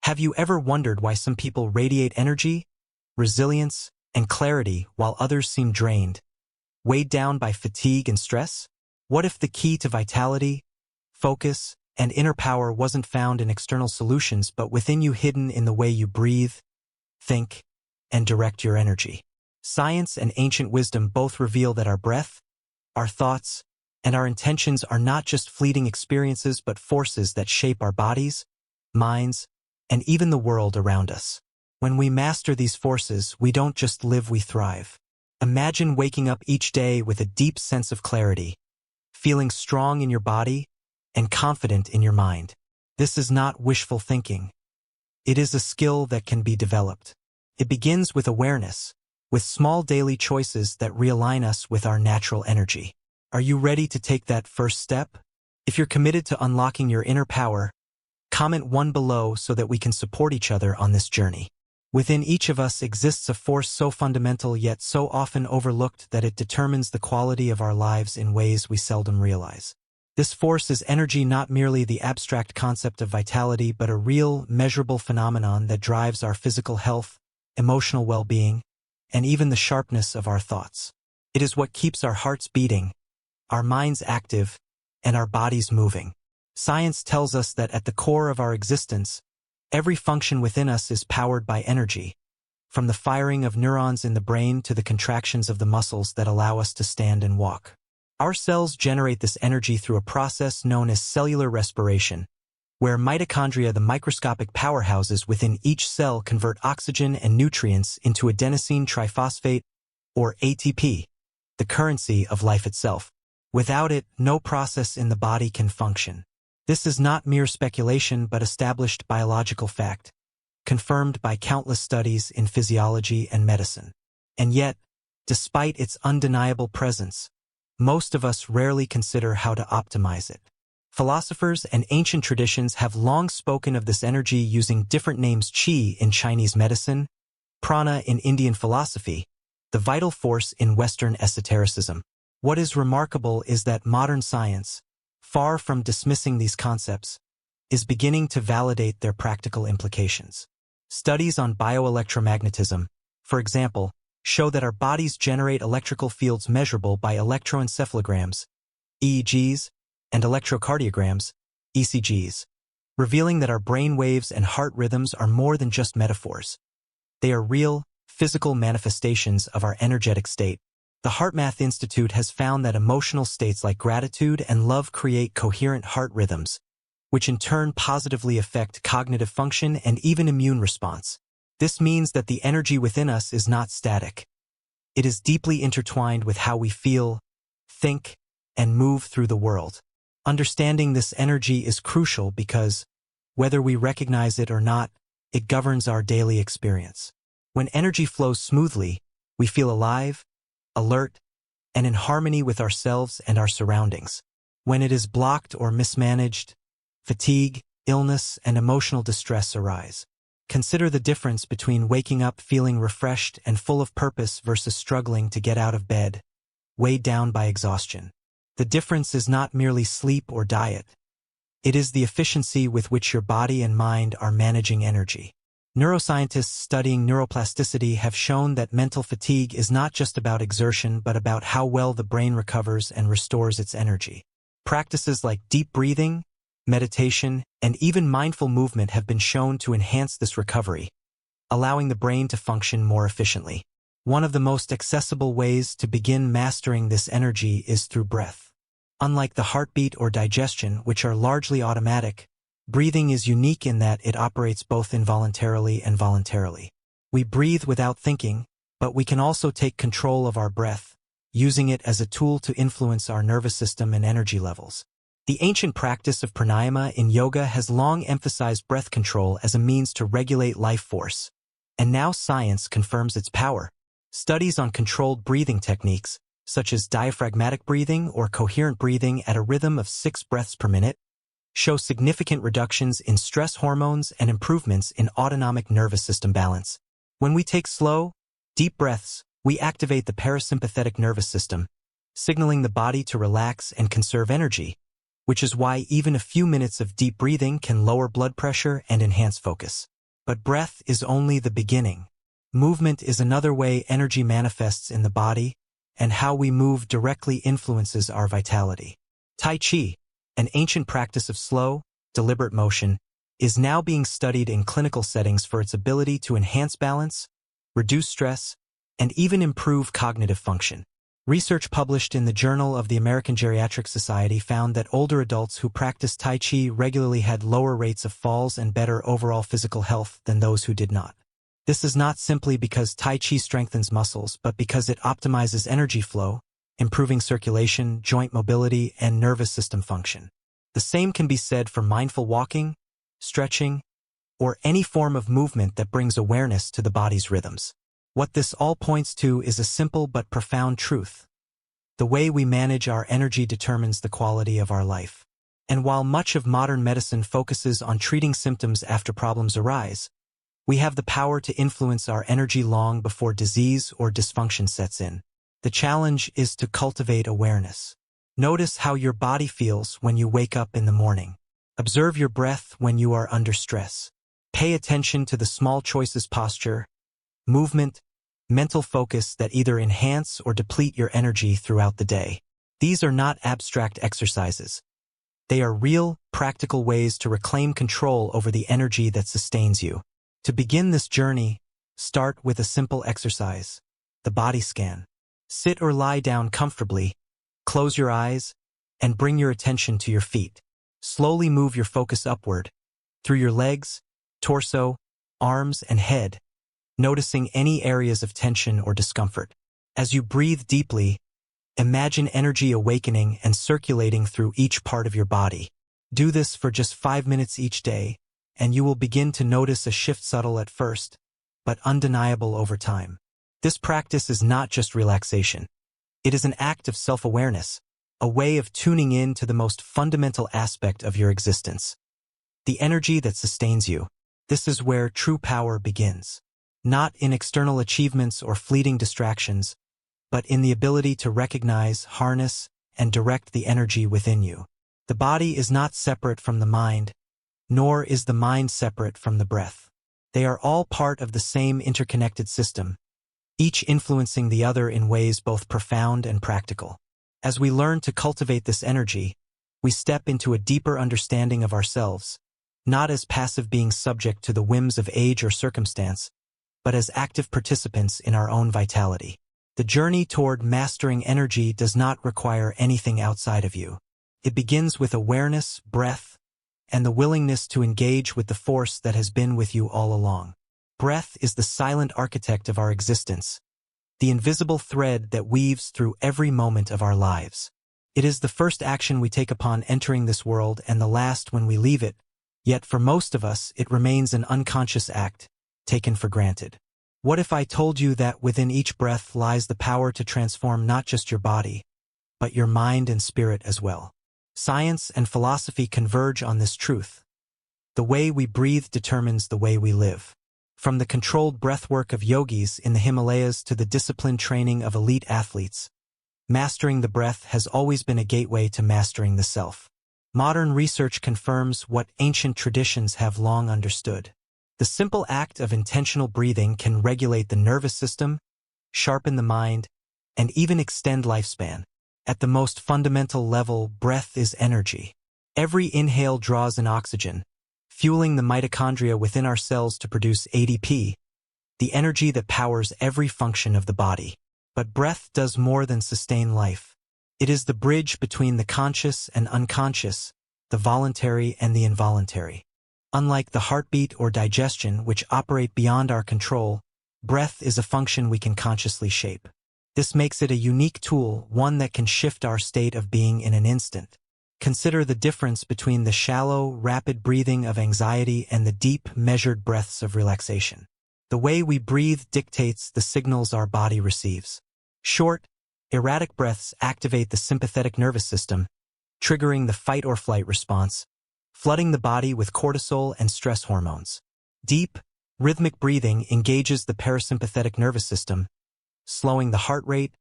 Have you ever wondered why some people radiate energy, resilience, and clarity while others seem drained, weighed down by fatigue and stress? What if the key to vitality, focus, and inner power wasn't found in external solutions but within you, hidden in the way you breathe, think, and direct your energy? Science and ancient wisdom both reveal that our breath, our thoughts, and our intentions are not just fleeting experiences but forces that shape our bodies, minds, and even the world around us. When we master these forces, we don't just live, we thrive. Imagine waking up each day with a deep sense of clarity, feeling strong in your body and confident in your mind. This is not wishful thinking. It is a skill that can be developed. It begins with awareness, with small daily choices that realign us with our natural energy. Are you ready to take that first step? If you're committed to unlocking your inner power, comment 1 below so that we can support each other on this journey. Within each of us exists a force so fundamental yet so often overlooked that it determines the quality of our lives in ways we seldom realize. This force is energy, not merely the abstract concept of vitality, but a real, measurable phenomenon that drives our physical health, emotional well-being, and even the sharpness of our thoughts. It is what keeps our hearts beating, our minds active, and our bodies moving. Science tells us that at the core of our existence, every function within us is powered by energy, from the firing of neurons in the brain to the contractions of the muscles that allow us to stand and walk. Our cells generate this energy through a process known as cellular respiration, where mitochondria, the microscopic powerhouses within each cell, convert oxygen and nutrients into adenosine triphosphate, or ATP, the currency of life itself. Without it, no process in the body can function. This is not mere speculation but established biological fact, confirmed by countless studies in physiology and medicine. And yet, despite its undeniable presence, most of us rarely consider how to optimize it. Philosophers and ancient traditions have long spoken of this energy using different names: qi in Chinese medicine, prana in Indian philosophy, the vital force in Western esotericism. What is remarkable is that modern science, far from dismissing these concepts, is beginning to validate their practical implications. Studies on bioelectromagnetism, for example, show that our bodies generate electrical fields measurable by electroencephalograms, EEGs, and electrocardiograms, ECGs, revealing that our brain waves and heart rhythms are more than just metaphors. They are real, physical manifestations of our energetic state. The HeartMath Institute has found that emotional states like gratitude and love create coherent heart rhythms, which in turn positively affect cognitive function and even immune response. This means that the energy within us is not static. It is deeply intertwined with how we feel, think, and move through the world. Understanding this energy is crucial because, whether we recognize it or not, it governs our daily experience. When energy flows smoothly, we feel alive, alert, and in harmony with ourselves and our surroundings. When it is blocked or mismanaged, fatigue, illness, and emotional distress arise. Consider the difference between waking up feeling refreshed and full of purpose versus struggling to get out of bed, weighed down by exhaustion. The difference is not merely sleep or diet. It is the efficiency with which your body and mind are managing energy. Neuroscientists studying neuroplasticity have shown that mental fatigue is not just about exertion but about how well the brain recovers and restores its energy. Practices like deep breathing, meditation, and even mindful movement have been shown to enhance this recovery, allowing the brain to function more efficiently. One of the most accessible ways to begin mastering this energy is through breath. Unlike the heartbeat or digestion, which are largely automatic, breathing is unique in that it operates both involuntarily and voluntarily. We breathe without thinking, but we can also take control of our breath, using it as a tool to influence our nervous system and energy levels. The ancient practice of pranayama in yoga has long emphasized breath control as a means to regulate life force, and now science confirms its power. Studies on controlled breathing techniques, such as diaphragmatic breathing or coherent breathing at a rhythm of 6 breaths per minute, show significant reductions in stress hormones and improvements in autonomic nervous system balance. When we take slow, deep breaths, we activate the parasympathetic nervous system, signaling the body to relax and conserve energy, which is why even a few minutes of deep breathing can lower blood pressure and enhance focus. But breath is only the beginning. Movement is another way energy manifests in the body, and how we move directly influences our vitality. Tai Chi, an ancient practice of slow, deliberate motion, is now being studied in clinical settings for its ability to enhance balance, reduce stress, and even improve cognitive function. Research published in the Journal of the American Geriatric Society found that older adults who practiced Tai Chi regularly had lower rates of falls and better overall physical health than those who did not. This is not simply because Tai Chi strengthens muscles, but because it optimizes energy flow, improving circulation, joint mobility, and nervous system function. The same can be said for mindful walking, stretching, or any form of movement that brings awareness to the body's rhythms. What this all points to is a simple but profound truth. The way we manage our energy determines the quality of our life. And while much of modern medicine focuses on treating symptoms after problems arise, we have the power to influence our energy long before disease or dysfunction sets in. The challenge is to cultivate awareness. Notice how your body feels when you wake up in the morning. Observe your breath when you are under stress. Pay attention to the small choices: posture, movement, mental focus that either enhance or deplete your energy throughout the day. These are not abstract exercises. They are real, practical ways to reclaim control over the energy that sustains you. To begin this journey, start with a simple exercise: the body scan. Sit or lie down comfortably, close your eyes, and bring your attention to your feet. Slowly move your focus upward, through your legs, torso, arms, and head, noticing any areas of tension or discomfort. As you breathe deeply, imagine energy awakening and circulating through each part of your body. Do this for just 5 minutes each day, and you will begin to notice a shift, subtle at first, but undeniable over time. This practice is not just relaxation. It is an act of self-awareness, a way of tuning in to the most fundamental aspect of your existence, the energy that sustains you. This is where true power begins. Not in external achievements or fleeting distractions, but in the ability to recognize, harness, and direct the energy within you. The body is not separate from the mind, nor is the mind separate from the breath. They are all part of the same interconnected system, each influencing the other in ways both profound and practical. As we learn to cultivate this energy, we step into a deeper understanding of ourselves, not as passive beings subject to the whims of age or circumstance, but as active participants in our own vitality. The journey toward mastering energy does not require anything outside of you. It begins with awareness, breath, and the willingness to engage with the force that has been with you all along. Breath is the silent architect of our existence, the invisible thread that weaves through every moment of our lives. It is the first action we take upon entering this world and the last when we leave it, yet for most of us it remains an unconscious act, taken for granted. What if I told you that within each breath lies the power to transform not just your body, but your mind and spirit as well? Science and philosophy converge on this truth. The way we breathe determines the way we live. From the controlled breathwork of yogis in the Himalayas to the disciplined training of elite athletes, mastering the breath has always been a gateway to mastering the self. Modern research confirms what ancient traditions have long understood. The simple act of intentional breathing can regulate the nervous system, sharpen the mind, and even extend lifespan. At the most fundamental level, breath is energy. Every inhale draws in oxygen, fueling the mitochondria within our cells to produce ATP, the energy that powers every function of the body. But breath does more than sustain life. It is the bridge between the conscious and unconscious, the voluntary and the involuntary. Unlike the heartbeat or digestion, which operate beyond our control, breath is a function we can consciously shape. This makes it a unique tool, one that can shift our state of being in an instant. Consider the difference between the shallow, rapid breathing of anxiety and the deep, measured breaths of relaxation. The way we breathe dictates the signals our body receives. Short, erratic breaths activate the sympathetic nervous system, triggering the fight-or-flight response, flooding the body with cortisol and stress hormones. Deep, rhythmic breathing engages the parasympathetic nervous system, slowing the heart rate,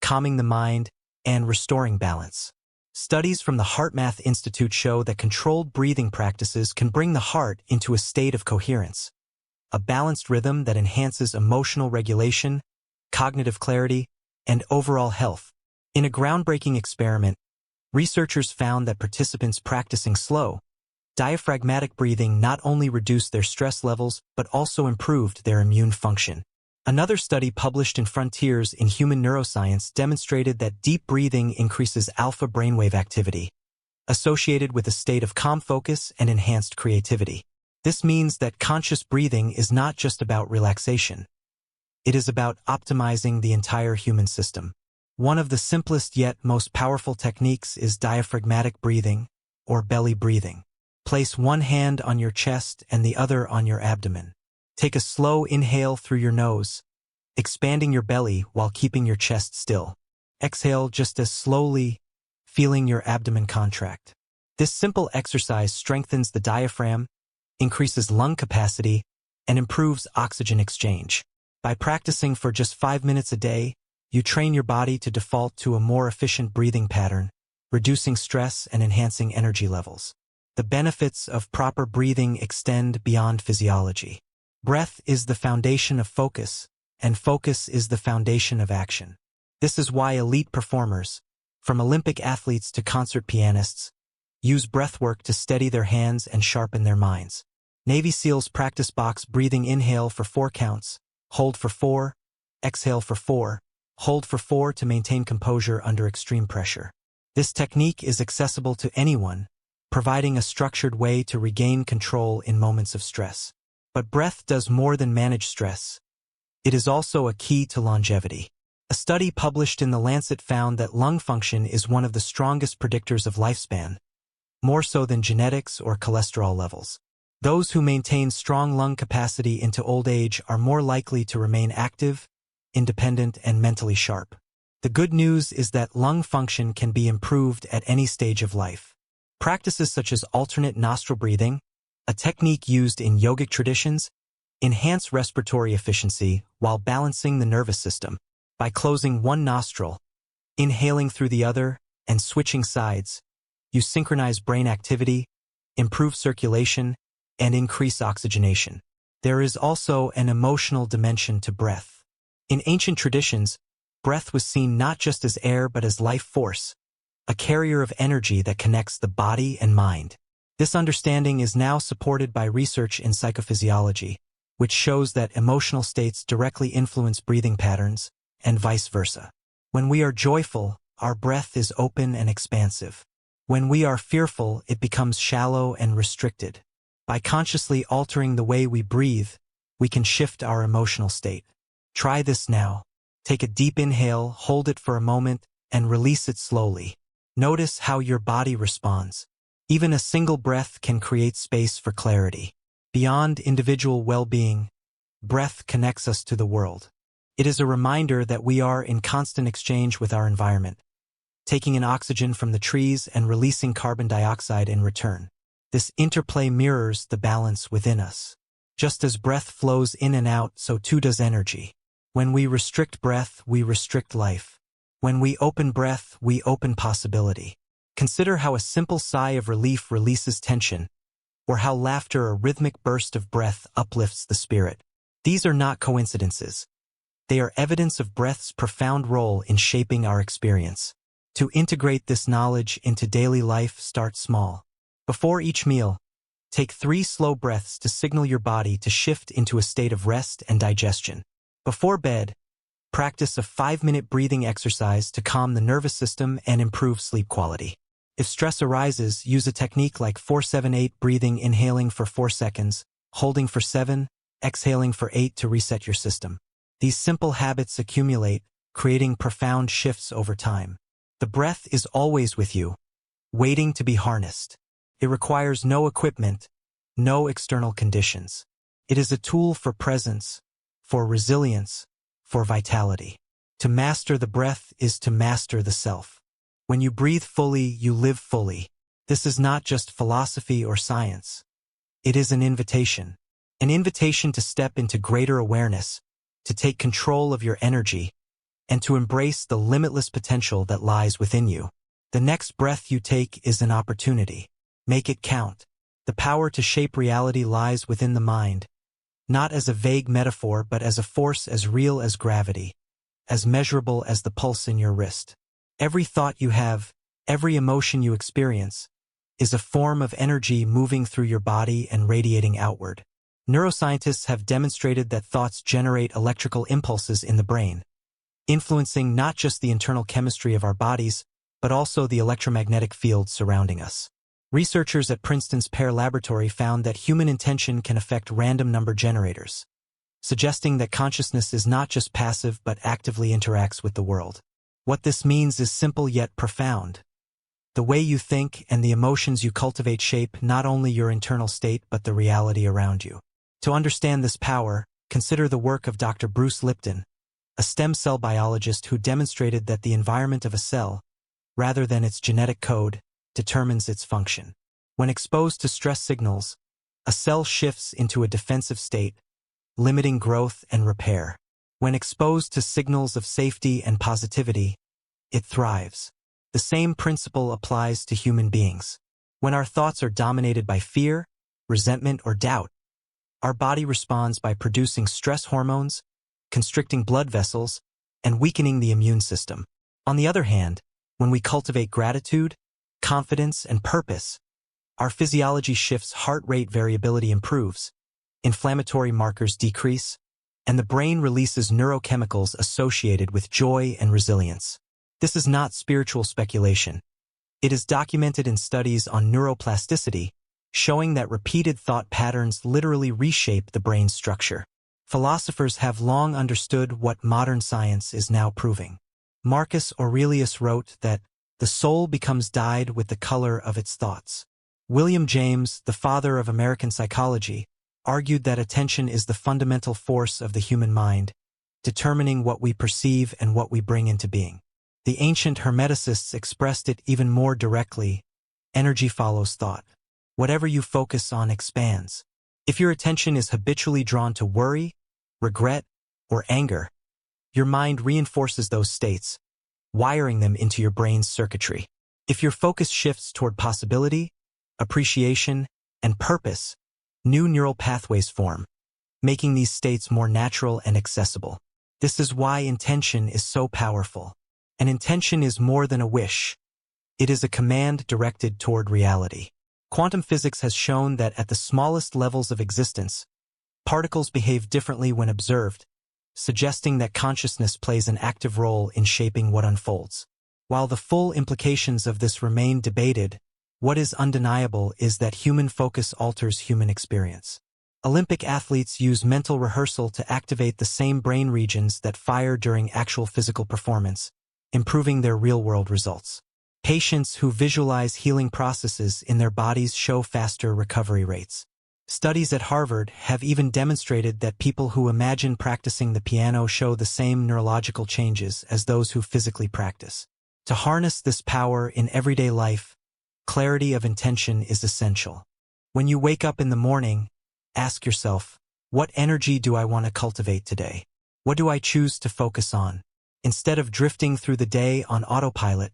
calming the mind, and restoring balance. Studies from the HeartMath Institute show that controlled breathing practices can bring the heart into a state of coherence, a balanced rhythm that enhances emotional regulation, cognitive clarity, and overall health. In a groundbreaking experiment, researchers found that participants practicing slow, diaphragmatic breathing not only reduced their stress levels but also improved their immune function. Another study published in Frontiers in Human Neuroscience demonstrated that deep breathing increases alpha brainwave activity, associated with a state of calm focus and enhanced creativity. This means that conscious breathing is not just about relaxation. It is about optimizing the entire human system. One of the simplest yet most powerful techniques is diaphragmatic breathing, or belly breathing. Place one hand on your chest and the other on your abdomen. Take a slow inhale through your nose, expanding your belly while keeping your chest still. Exhale just as slowly, feeling your abdomen contract. This simple exercise strengthens the diaphragm, increases lung capacity, and improves oxygen exchange. By practicing for just 5 minutes a day, you train your body to default to a more efficient breathing pattern, reducing stress and enhancing energy levels. The benefits of proper breathing extend beyond physiology. Breath is the foundation of focus, and focus is the foundation of action. This is why elite performers, from Olympic athletes to concert pianists, use breathwork to steady their hands and sharpen their minds. Navy SEALs practice box breathing. Inhale for 4 counts, hold for 4, exhale for 4, hold for 4 to maintain composure under extreme pressure. This technique is accessible to anyone, providing a structured way to regain control in moments of stress. But breath does more than manage stress. It is also a key to longevity. A study published in The Lancet found that lung function is one of the strongest predictors of lifespan, more so than genetics or cholesterol levels. Those who maintain strong lung capacity into old age are more likely to remain active, independent, and mentally sharp. The good news is that lung function can be improved at any stage of life. Practices such as alternate nostril breathing, a technique used in yogic traditions, enhance respiratory efficiency while balancing the nervous system. By closing one nostril, inhaling through the other, and switching sides, you synchronize brain activity, improve circulation, and increase oxygenation. There is also an emotional dimension to breath. In ancient traditions, breath was seen not just as air but as life force, a carrier of energy that connects the body and mind. This understanding is now supported by research in psychophysiology, which shows that emotional states directly influence breathing patterns, and vice versa. When we are joyful, our breath is open and expansive. When we are fearful, it becomes shallow and restricted. By consciously altering the way we breathe, we can shift our emotional state. Try this now. Take a deep inhale, hold it for a moment, and release it slowly. Notice how your body responds. Even a single breath can create space for clarity. Beyond individual well-being, breath connects us to the world. It is a reminder that we are in constant exchange with our environment, taking in oxygen from the trees and releasing carbon dioxide in return. This interplay mirrors the balance within us. Just as breath flows in and out, so too does energy. When we restrict breath, we restrict life. When we open breath, we open possibility. Consider how a simple sigh of relief releases tension, or how laughter, a rhythmic burst of breath, uplifts the spirit. These are not coincidences. They are evidence of breath's profound role in shaping our experience. To integrate this knowledge into daily life, start small. Before each meal, take 3 slow breaths to signal your body to shift into a state of rest and digestion. Before bed, practice a 5-minute breathing exercise to calm the nervous system and improve sleep quality. If stress arises, use a technique like 4-7-8 breathing, inhaling for 4 seconds, holding for 7, exhaling for 8 to reset your system. These simple habits accumulate, creating profound shifts over time. The breath is always with you, waiting to be harnessed. It requires no equipment, no external conditions. It is a tool for presence, for resilience, for vitality. To master the breath is to master the self. When you breathe fully, you live fully. This is not just philosophy or science. It is an invitation to step into greater awareness, to take control of your energy, and to embrace the limitless potential that lies within you. The next breath you take is an opportunity. Make it count. The power to shape reality lies within the mind, not as a vague metaphor but as a force as real as gravity, as measurable as the pulse in your wrist. Every thought you have, every emotion you experience, is a form of energy moving through your body and radiating outward. Neuroscientists have demonstrated that thoughts generate electrical impulses in the brain, influencing not just the internal chemistry of our bodies, but also the electromagnetic field surrounding us. Researchers at Princeton's Pear Laboratory found that human intention can affect random number generators, suggesting that consciousness is not just passive but actively interacts with the world. What this means is simple yet profound. The way you think and the emotions you cultivate shape not only your internal state but the reality around you. To understand this power, consider the work of Dr. Bruce Lipton, a stem cell biologist who demonstrated that the environment of a cell, rather than its genetic code, determines its function. When exposed to stress signals, a cell shifts into a defensive state, limiting growth and repair. When exposed to signals of safety and positivity, it thrives. The same principle applies to human beings. When our thoughts are dominated by fear, resentment, or doubt, our body responds by producing stress hormones, constricting blood vessels, and weakening the immune system. On the other hand, when we cultivate gratitude, confidence, and purpose, our physiology shifts, heart rate variability improves, inflammatory markers decrease, and the brain releases neurochemicals associated with joy and resilience. This is not spiritual speculation. It is documented in studies on neuroplasticity, showing that repeated thought patterns literally reshape the brain's structure. Philosophers have long understood what modern science is now proving. Marcus Aurelius wrote that the soul becomes dyed with the color of its thoughts. William James, the father of American psychology, argued that attention is the fundamental force of the human mind, determining what we perceive and what we bring into being. The ancient Hermeticists expressed it even more directly: energy follows thought. Whatever you focus on expands. If your attention is habitually drawn to worry, regret, or anger, your mind reinforces those states, wiring them into your brain's circuitry. If your focus shifts toward possibility, appreciation, and purpose, new neural pathways form, making these states more natural and accessible. This is why intention is so powerful. An intention is more than a wish. It is a command directed toward reality. Quantum physics has shown that at the smallest levels of existence, particles behave differently when observed, suggesting that consciousness plays an active role in shaping what unfolds. While the full implications of this remain debated, what is undeniable is that human focus alters human experience. Olympic athletes use mental rehearsal to activate the same brain regions that fire during actual physical performance, improving their real-world results. Patients who visualize healing processes in their bodies show faster recovery rates. Studies at Harvard have even demonstrated that people who imagine practicing the piano show the same neurological changes as those who physically practice. To harness this power in everyday life, clarity of intention is essential. When you wake up in the morning, ask yourself, what energy do I want to cultivate today? What do I choose to focus on? Instead of drifting through the day on autopilot,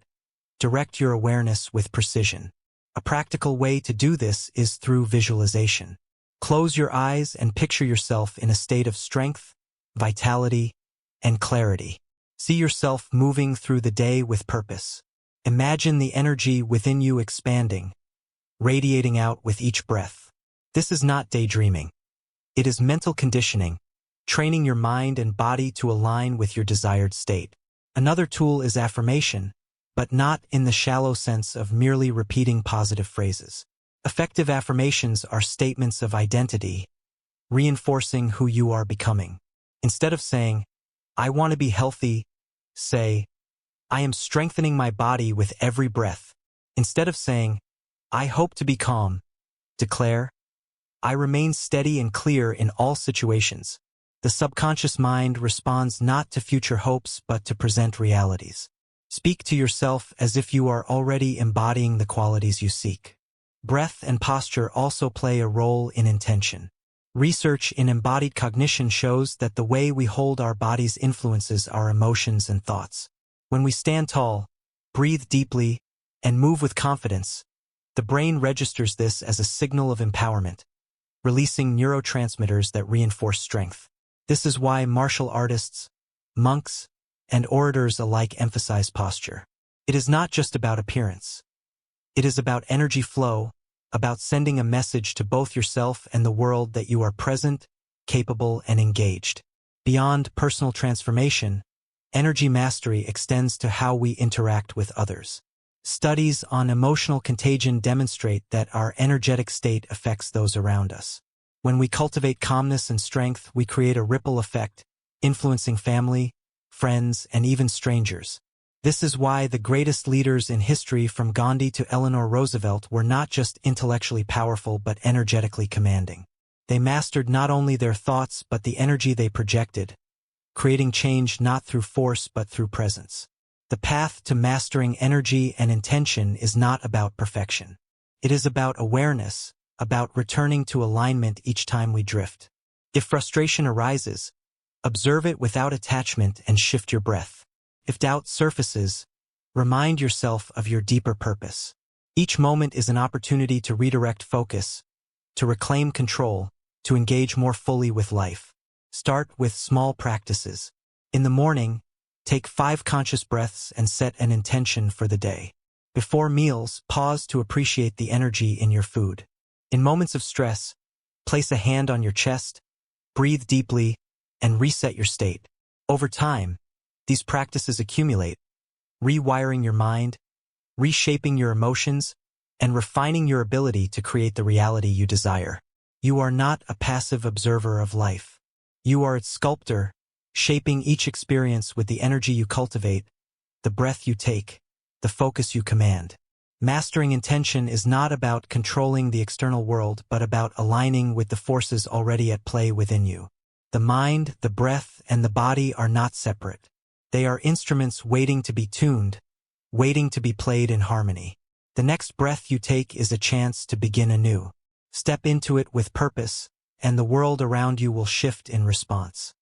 direct your awareness with precision. A practical way to do this is through visualization. Close your eyes and picture yourself in a state of strength, vitality, and clarity. See yourself moving through the day with purpose. Imagine the energy within you expanding, radiating out with each breath. This is not daydreaming. It is mental conditioning, training your mind and body to align with your desired state. Another tool is affirmation, but not in the shallow sense of merely repeating positive phrases. Effective affirmations are statements of identity, reinforcing who you are becoming. Instead of saying, I want to be healthy, say, I am strengthening my body with every breath. Instead of saying, I hope to be calm, declare, I remain steady and clear in all situations. The subconscious mind responds not to future hopes but to present realities. Speak to yourself as if you are already embodying the qualities you seek. Breath and posture also play a role in intention. Research in embodied cognition shows that the way we hold our bodies influences our emotions and thoughts. When we stand tall, breathe deeply, and move with confidence, the brain registers this as a signal of empowerment, releasing neurotransmitters that reinforce strength. This is why martial artists, monks, and orators alike emphasize posture. It is not just about appearance. It is about energy flow, about sending a message to both yourself and the world that you are present, capable, and engaged. Beyond personal transformation, energy mastery extends to how we interact with others. Studies on emotional contagion demonstrate that our energetic state affects those around us. When we cultivate calmness and strength, we create a ripple effect, influencing family, friends, and even strangers. This is why the greatest leaders in history, from Gandhi to Eleanor Roosevelt, were not just intellectually powerful but energetically commanding. They mastered not only their thoughts but the energy they projected, creating change not through force but through presence. The path to mastering energy and intention is not about perfection. It is about awareness, about returning to alignment each time we drift. If frustration arises, observe it without attachment and shift your breath. If doubt surfaces, remind yourself of your deeper purpose. Each moment is an opportunity to redirect focus, to reclaim control, to engage more fully with life. Start with small practices. In the morning, take 5 conscious breaths and set an intention for the day. Before meals, pause to appreciate the energy in your food. In moments of stress, place a hand on your chest, breathe deeply, and reset your state. Over time, these practices accumulate, rewiring your mind, reshaping your emotions, and refining your ability to create the reality you desire. You are not a passive observer of life. You are its sculptor, shaping each experience with the energy you cultivate, the breath you take, the focus you command. Mastering intention is not about controlling the external world but about aligning with the forces already at play within you. The mind, the breath, and the body are not separate. They are instruments waiting to be tuned, waiting to be played in harmony. The next breath you take is a chance to begin anew. Step into it with purpose, and the world around you will shift in response.